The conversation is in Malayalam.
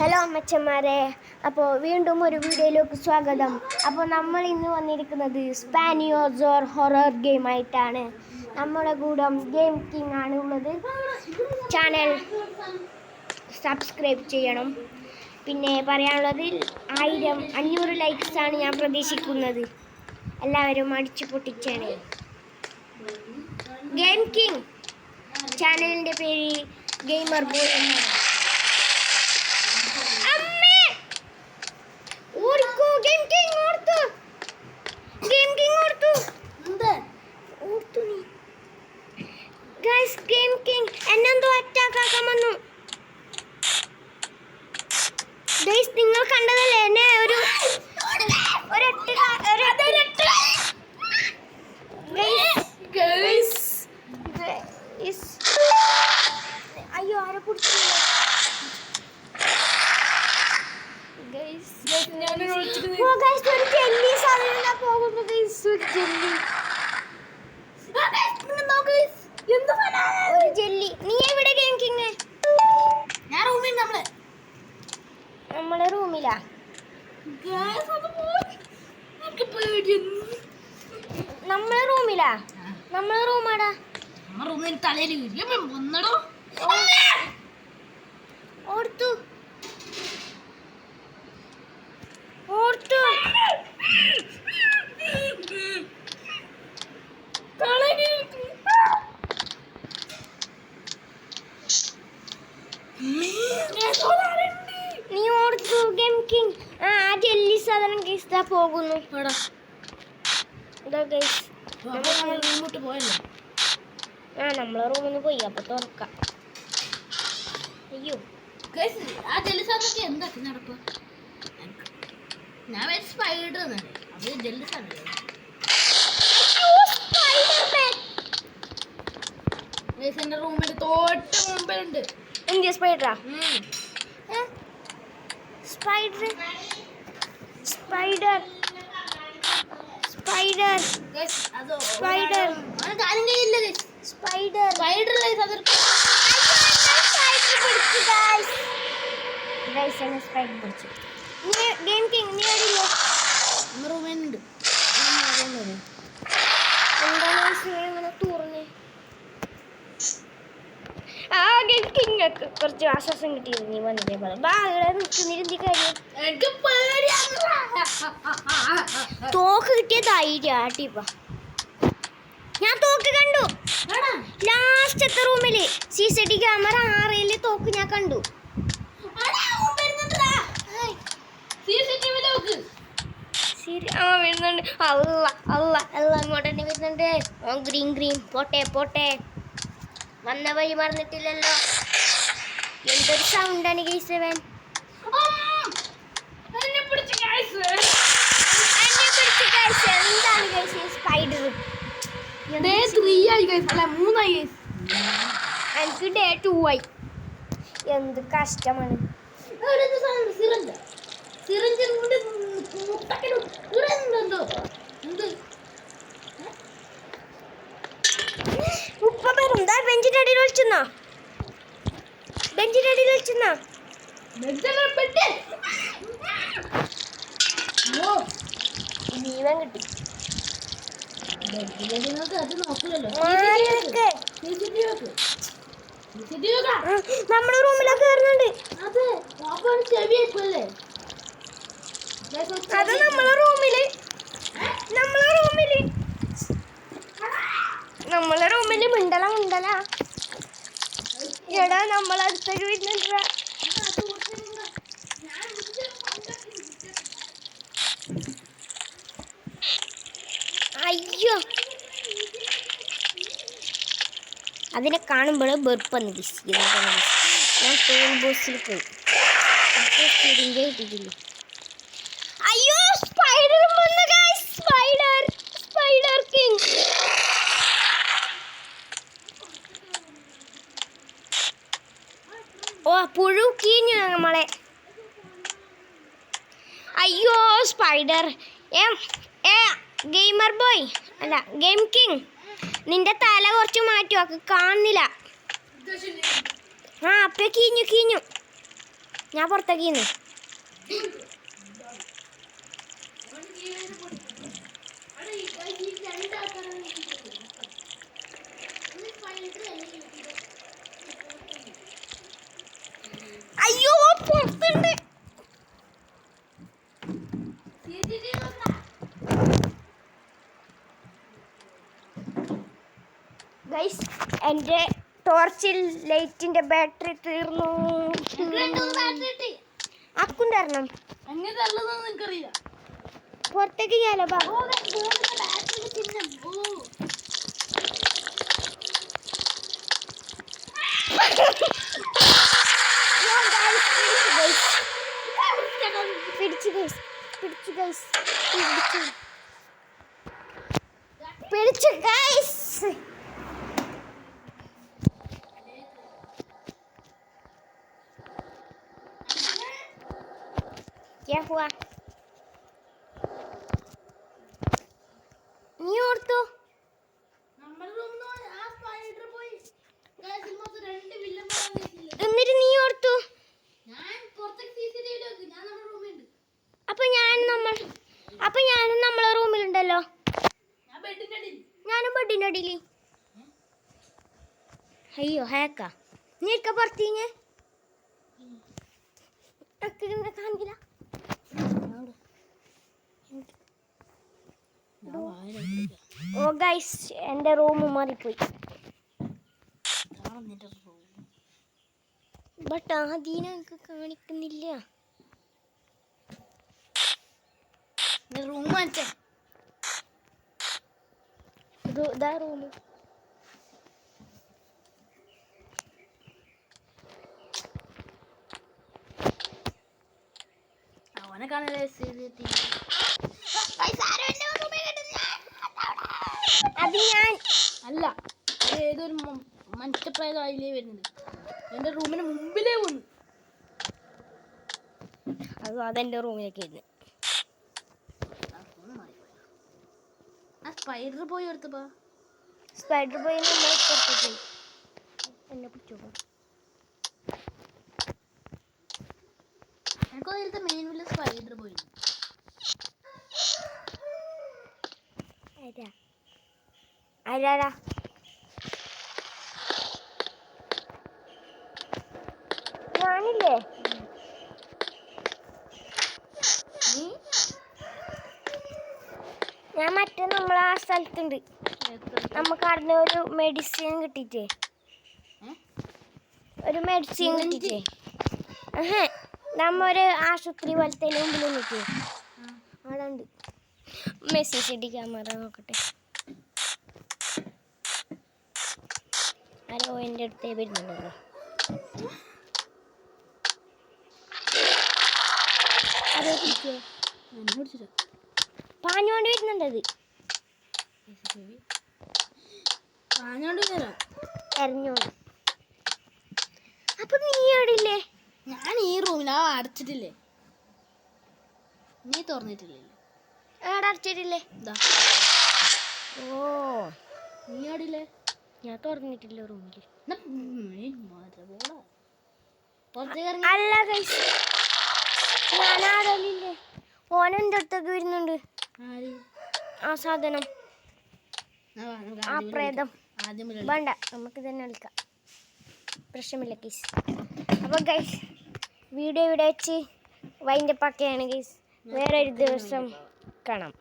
ഹലോ അമ്മച്ചന്മാരെ, അപ്പോൾ വീണ്ടും ഒരു വീഡിയോയിലേക്ക് സ്വാഗതം. അപ്പോൾ നമ്മൾ ഇന്ന് വന്നിരിക്കുന്നത് സ്പാനിയോസോർ ഹൊറർ ഗെയിം ആയിട്ടാണ്. നമ്മുടെ കൂടെ ഗെയിം കിങ് ആണ് ഉള്ളത്. ചാനൽ സബ്സ്ക്രൈബ് ചെയ്യണം. പിന്നെ പറയാനുള്ളത് 500 ലൈക്സാണ് ഞാൻ പ്രതീക്ഷിക്കുന്നത്. എല്ലാവരും അടിച്ചു പൊട്ടിച്ചാണ്. ഗെയിം കിങ് ചാനലിൻ്റെ പേര് ഗെയിമർ ബോയ് എന്നാണ്. നിങ്ങൾ കണ്ടതല്ലേ എന്നെ അയ്യോ ആരെ പിടിച്ചു ഒരു ജെല്ലി സാധനം പോകുന്നത്. ഒരു ജെല്ലി. നീ എവിടെ ഗെയിം കിങ്? ഞാൻ റൂമിൽ നമ്മളെ റൂമിലാ. നമ്മളെ റൂമിലാ. നമ്മളെ റൂമാടാ. റൂമിൽ തലയിൽ വന്നടോ. ഓർത്തു ഓർത്തു നീ ഓർത്തു ഗെയിം കിങ്. ആ ജെല്ലി സാധനം ഗൈസ് പോകുന്നു. റൂമിട്ട് പോയല്ലോ. നമ്മളെ റൂമിൽ നിന്ന് പോയി. അപ്പൊ തുറക്കാം. അയ്യോ ആ ജെല്ലി സാധനമൊക്കെ എന്താക്കി നടക്കുക? ഞാൻ സ്പൈഡർ അത് ജെല്ലി സാധനം. എന്റെ റൂമിൽ തൊട്ട് മുമ്പിലുണ്ട്. എന്തിയ സ്പൈഡറാ? Spider spider spider spider spider game king നീ അറിയില്ല. റൂമിലുണ്ട്. എന്താണ് തുറന്ന് ആ ഗെയിം കിങ് കുറച്ച് ആശ്വാസം കിട്ടി. നീ വന്നിട്ടേ നിൽക്കുന്നിരുന്തി കാര്യം. തോക്ക് കിട്ടിയ ധൈര്യാട്ടിപ്പ. ഞാൻ തോക്ക് കണ്ടു. ലാസ്റ്റത്തെ റൂമില് CCTV ക്യാമറ 6 തോക്ക് ഞാൻ കണ്ടു. വരുന്നുണ്ട്. എല്ലാം ഇങ്ങോട്ട് തന്നെ വരുന്നുണ്ട്. ഗ്രീൻ പോട്ടെ വന്ന വഴി മറന്നിട്ടില്ലല്ലോ. എന്തൊരു സൗണ്ടാണ് ഗൈസവൻ. എന്താണ് ഗൈസ് സ്പൈഡർ? എനിക്ക് ഡേ 2 ആയി. എന്ത് കഷ്ടമാണ്. ഉപ്പ പേരുണ്ടാ ബെഞ്ചിന്റെ അടിയിൽ വിളിച്ചെന്നാ. ജീവൻ കിട്ടി. നമ്മുടെ റൂമിലൊക്കെ കയറുന്നുണ്ട്. അത് നമ്മളെ റൂമില് മിണ്ടല എടാ നമ്മളടുത്തേക്ക് വരുന്നുണ്ട്. അയ്യോ അതിനെ കാണുമ്പോൾ വെറുപ്പന്ന് ഞാൻ ടൂൾ ബോക്സിൽ പോയി. അയ്യോ സ്പൈഡർ വന്നു ഗയ്സ്. Spider king. ഓ പുഴു കീഞ്ഞു നമ്മളെ. അയ്യോ സ്പൈഡർ. ഗെയിമർ ബോയ് അല്ല ഗെയിം കിങ്, നിന്റെ തല കുറച്ച് മാറ്റി വെക്ക്. കാണുന്നില്ല. അപ്പൊ കീഞ്ഞു ഞാൻ പുറത്തേക്ക് അയ്യോ പുറത്തുണ്ട്. ഗൈസ് എൻ്റെ ടോർച്ചിൽ ലൈറ്റിന്റെ ബാറ്ററി തീർന്നു. ആക്കും തരണം. എങ്ങനെ ഉള്ളതെന്ന് എനിക്കറിയില്ല. പുറത്തേക്ക് ചെയ്യാലോ ബാബു. പിടിച്ചു ഗൈസ്, പിടിച്ചു ഗൈസ്, പിടിച്ചു ഗൈസ്. क्या हुआ? നീ ഓർത്തു എന്നിട്ട് നീ ഓർത്തു. അപ്പൊ ഞാനും നമ്മളെ റൂമിലുണ്ടല്ലോ. ഞാനും ബെഡിന്റെ അടിയിൽ. അയ്യോ ഹാക്കാ നീ ഒക്കെ പുറത്തീങ്ങ കാണില്ല. ഓ ഗൈസ് എൻ്റെ റൂം മാറിപ്പോയി. ബട്ട് ആദ്യം എനിക്ക് കാണിക്കുന്നില്ല. റൂം മാറ്റേ ഇതാ റൂം. അവനെ കാണാൻ അത് ഞാൻ അല്ല, ഏതൊരു മനുഷ്യപ്രേതം അതിലേ വരുന്നത്. എൻ്റെ റൂമിന് മുമ്പിലേ വന്നു. അതെൻ്റെ റൂമിലേക്ക് ഇരുന്ന്. ആ സ്പൈഡർ പോയി എടുത്തപ്പോ സ്പൈഡർ പോയി പുറത്തേക്ക് എന്നെ പിടിച്ചോ. എനിക്ക് അതിലത്തെ മെയിൻ വലിയ സ്പൈഡർ പോയി. ആരാ ഞാനില്ലേ? ഞാൻ മറ്റേ നമ്മളെ ആ സ്ഥലത്തുണ്ട്. നമുക്ക് അവിടെ ഒരു മെഡിസിൻ കിട്ടിയിട്ടേ, ഒരു മെഡിസിൻ കിട്ടിയിട്ടേ. നമ്മ ഒരു ആശുപത്രി പോലത്തെ മുമ്പിൽ നിൽക്കേ, അവിടെ ഉണ്ട്. CCTV ക്യാമറ നോക്കട്ടെ. ഹലോ എൻ്റെ അടുത്തേ വരുന്നുണ്ടല്ലോ. അതേ പിടിച്ചോ, പാഞ്ഞോണ്ട് വരുന്നുണ്ടത്. എറിഞ്ഞോണ്ട്. അപ്പൊ നീ എവിടില്ലേ? ഞാൻ ഈ റൂമിൽ അടച്ചിട്ടില്ലേ, നീ തുറന്നിട്ടില്ലേ? എവിടെ അടച്ചിട്ടില്ലേ? ഓ നീ എവിടില്ലേ? ഞാൻ തുറന്നിട്ടില്ല റൂമില്. അല്ല ഞാൻ ആടലില്ലേ. ഓനെൻ്റെ അടുത്തൊക്കെ വരുന്നുണ്ട്. ആ സാധനം, ആ പ്രേതം. വേണ്ട, നമുക്ക് തന്നെ കളിക്കാം, പ്രശ്നമില്ല ഗൈസ്. അപ്പോൾ ഗൈസ് വീഡിയോ ഇവിടെ വെച്ച് വൈൻഡപ്പ് ആക്കുകയാണ് ഗൈസ്. വേറൊരു ദിവസം കാണാം.